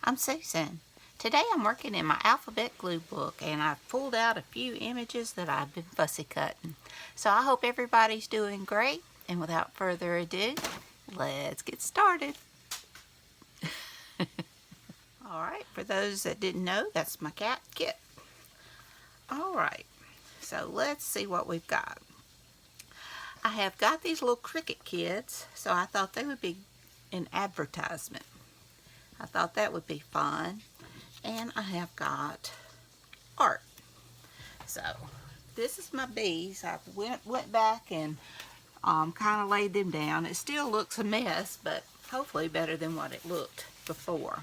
I'm Susan. Today I'm working in my alphabet glue book and I've pulled out a few images that I've been fussy cutting. So I hope everybody's doing great, and without further ado, let's get started. Alright, for those that didn't know, that's my cat Kit. Alright, so let's see what we've got. I have got these little cricket kids, so I thought they would be an advertisement. I thought that would be fun. And I have got art. So this is my bees. I went back and kind of laid them down. It still looks a mess, but hopefully better than what it looked before.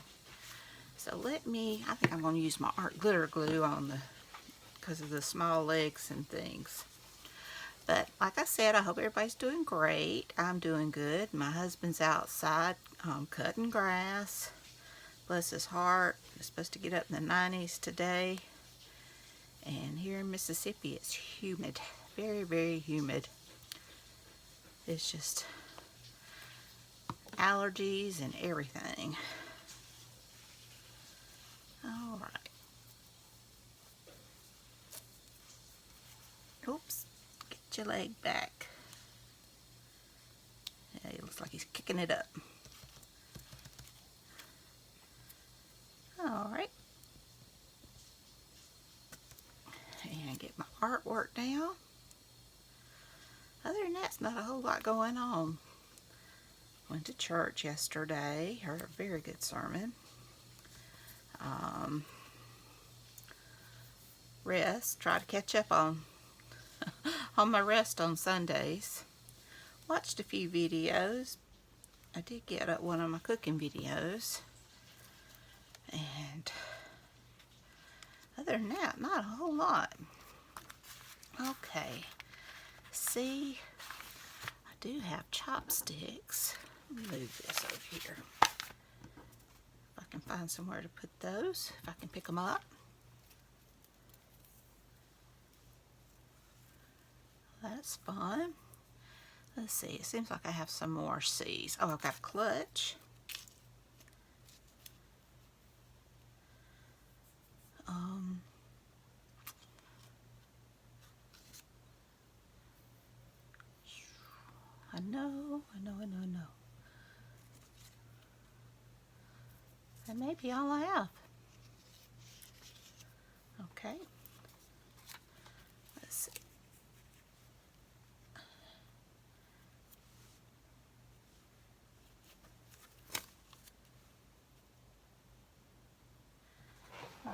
So I think I'm going to use my art glitter glue because of the small legs and things. But like I said, I hope everybody's doing great. I'm doing good. My husband's outside cutting grass. Bless his heart. It's supposed to get up in the 90s today. And here in Mississippi, it's humid. Very, very humid. It's just allergies and everything. All right. Oops. Get your leg back. Yeah, it looks like he's kicking it up. All right. And get my artwork down. Other than that, it's not a whole lot going on. Went to church yesterday. Heard a very good sermon. Rest. Try to catch up on my rest on Sundays. Watched a few videos. I did get one of my cooking videos. And other than that, not a whole lot. Okay. See, I do have chopsticks. Let me move this over here. If I can find somewhere to put those, if I can pick them up. That's fun. Let's see, it seems like I have some more C's. Oh, I've got a clutch. I know. That may be all I have. Okay. Let's see.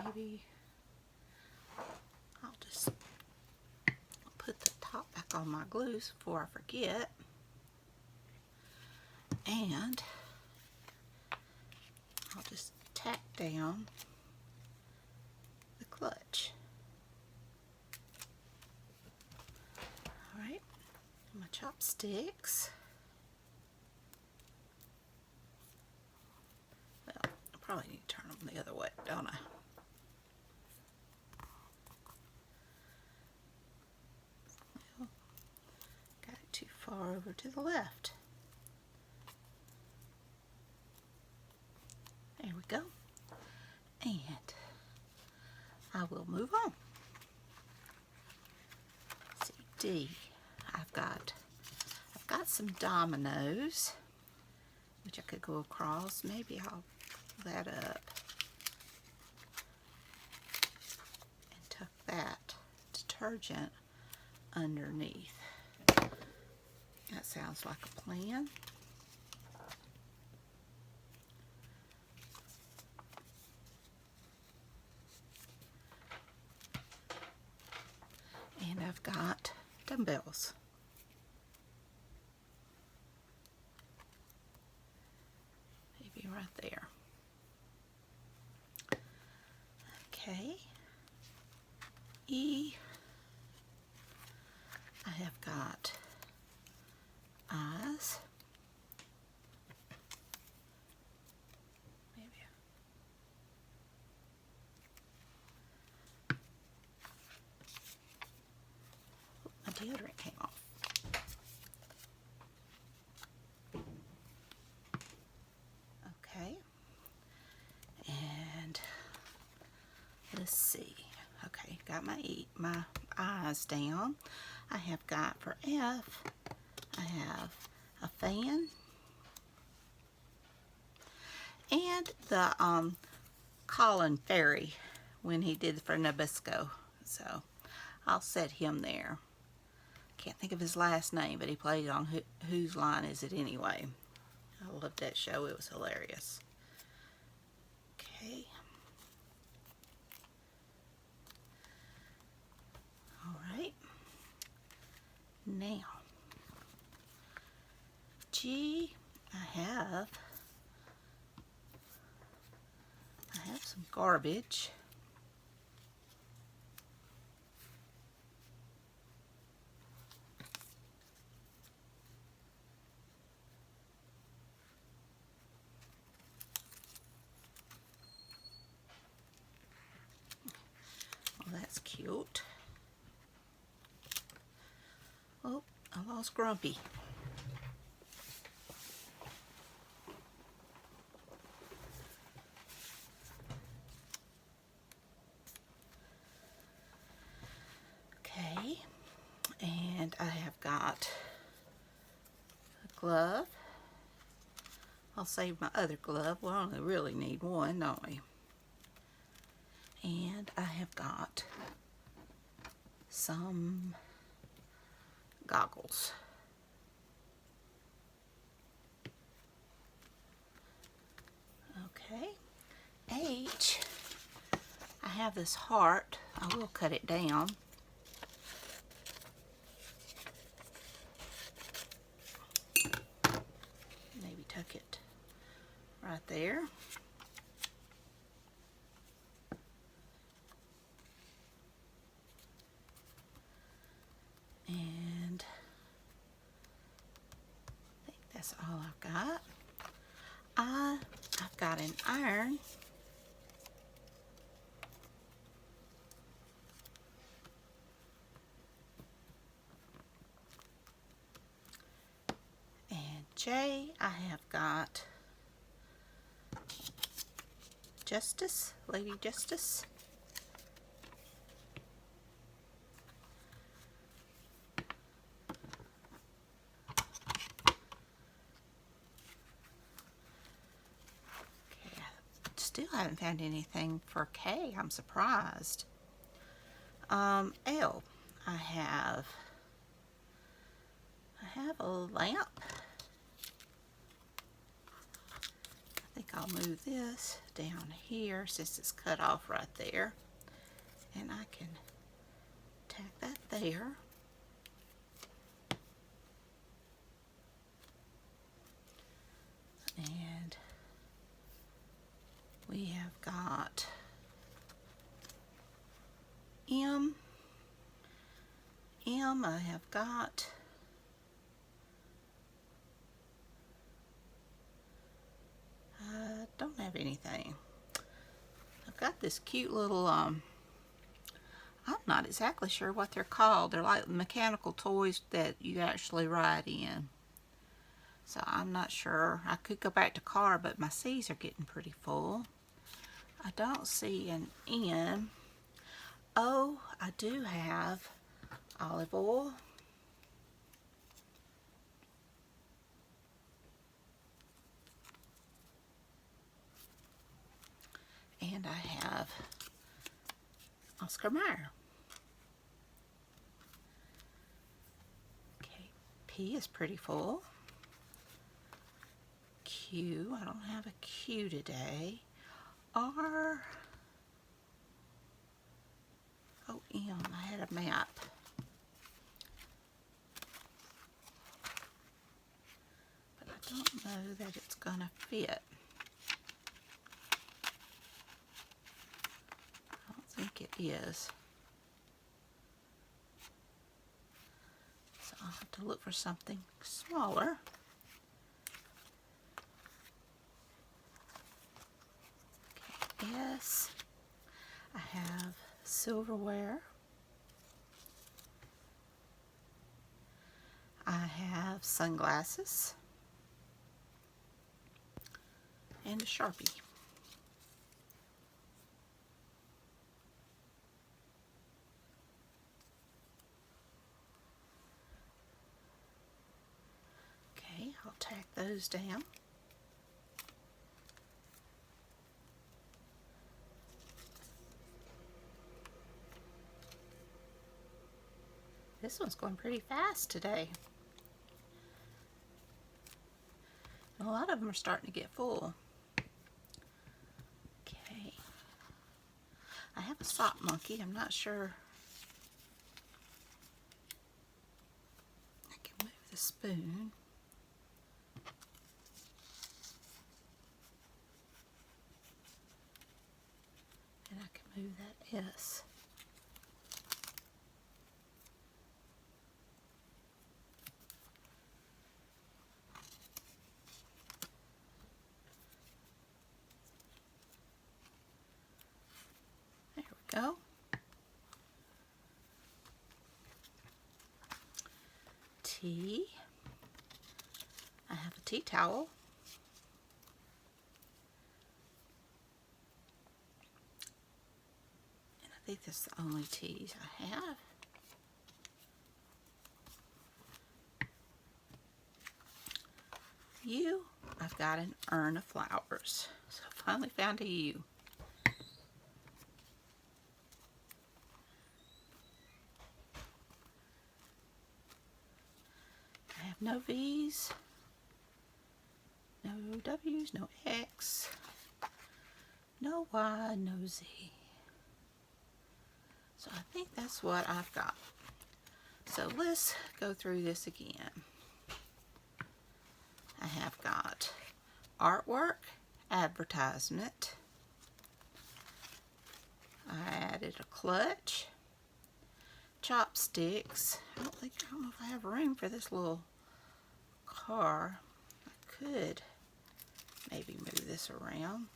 Maybe I'll just put the top back on my glues before I forget. And I'll just tack down the clutch. Alright, my chopsticks. Well, I probably need to turn them the other way, don't I? Well, got it too far over to the left. There we go. And I will move on. Let's see, D. I've got some dominoes, which I could go across. Maybe I'll pull that up and tuck that detergent underneath. That sounds like a plan. And I've got dumbbells. Maybe right there. Okay. E. I have got eyes. Maybe. My deodorant came off. Okay. let's see. Okay, got my eyes down. I have got for F, I have a fan and the Colin Ferry when he did for Nabisco. So I'll set him there. Can't think of his last name, but he played on Whose Line Is It Anyway? I loved that show. It was hilarious. Okay. All right. Now, G, I have some garbage. Well, that's cute. Oh, I lost Grumpy. Okay, and I have got a glove. I'll save my other glove. We only really need one, don't we? And I have got some goggles. Okay. H, I have this heart. I will cut it down. Maybe tuck it right there. And I think that's all I've got. I've got an iron. And J, I have got Justice, Lady Justice. Okay, I still haven't found anything for K. I'm surprised. L, I have a lamp. I think I'll move this down here since it's cut off right there. And I can tack that there. And we have got M. I have got don't have anything. I've got this cute little I'm not exactly sure what they're called. They're like mechanical toys that you actually ride in. So I'm not sure. I could go back to car, but my C's are getting pretty full. I don't see an N. Oh, I do have olive oil. And I have Oscar Mayer. Okay, P is pretty full. Q, I don't have a Q today. R, oh, M, I had a map. But I don't know that it's gonna fit. I don't think it is. So I'll have to look for something smaller. Okay, S, I have silverware. I have sunglasses and a Sharpie. I'll tack those down. This one's going pretty fast today. A lot of them are starting to get full. Okay. I have a sock monkey. I'm not sure I can move the spoon. And I can move that S. There we go. Tea. I have a tea towel. And I think that's the only teas I have. U, I've got an urn of flowers. So I finally found a U. I have no V's, no W's, no X, no Y, no Z. So I think that's what I've got. So let's go through this again. I have got artwork, advertisement. I added a clutch, chopsticks. I don't know if I have room for this little car. I could maybe move this around.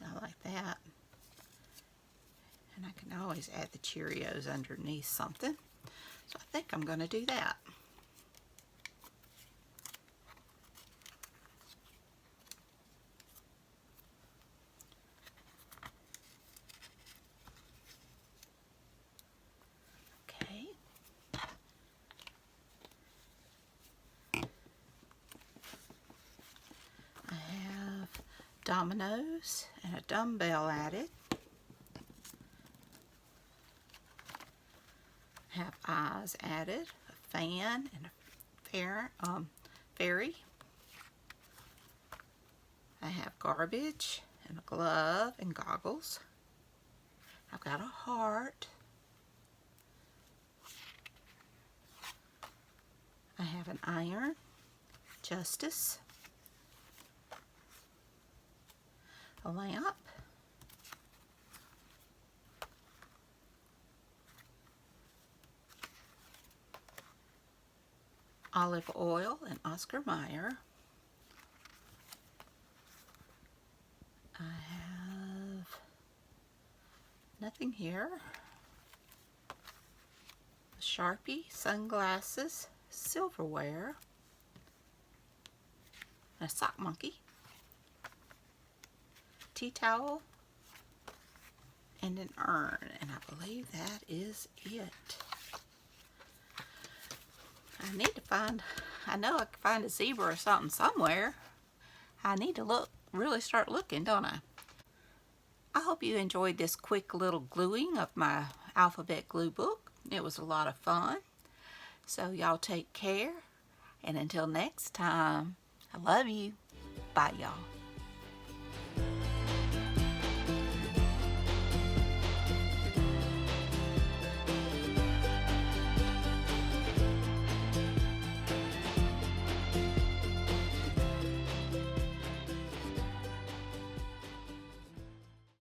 I like that. And I can always add the Cheerios underneath something. So I think I'm going to do that. Okay. I have dominoes and a dumbbell added. Have eyes added, a fan, and a fairy. I have garbage and a glove and goggles. I've got a heart. I have an iron, justice, a lamp, olive oil and Oscar Mayer. I have nothing here. A Sharpie, sunglasses, silverware, a sock monkey, tea towel, and an urn. And I believe that is it. I need to find, I know I can find a zebra or something somewhere. I need to really start looking, don't I? I hope you enjoyed this quick little gluing of my alphabet glue book. It was a lot of fun. So y'all take care. And until next time, I love you. Bye, y'all.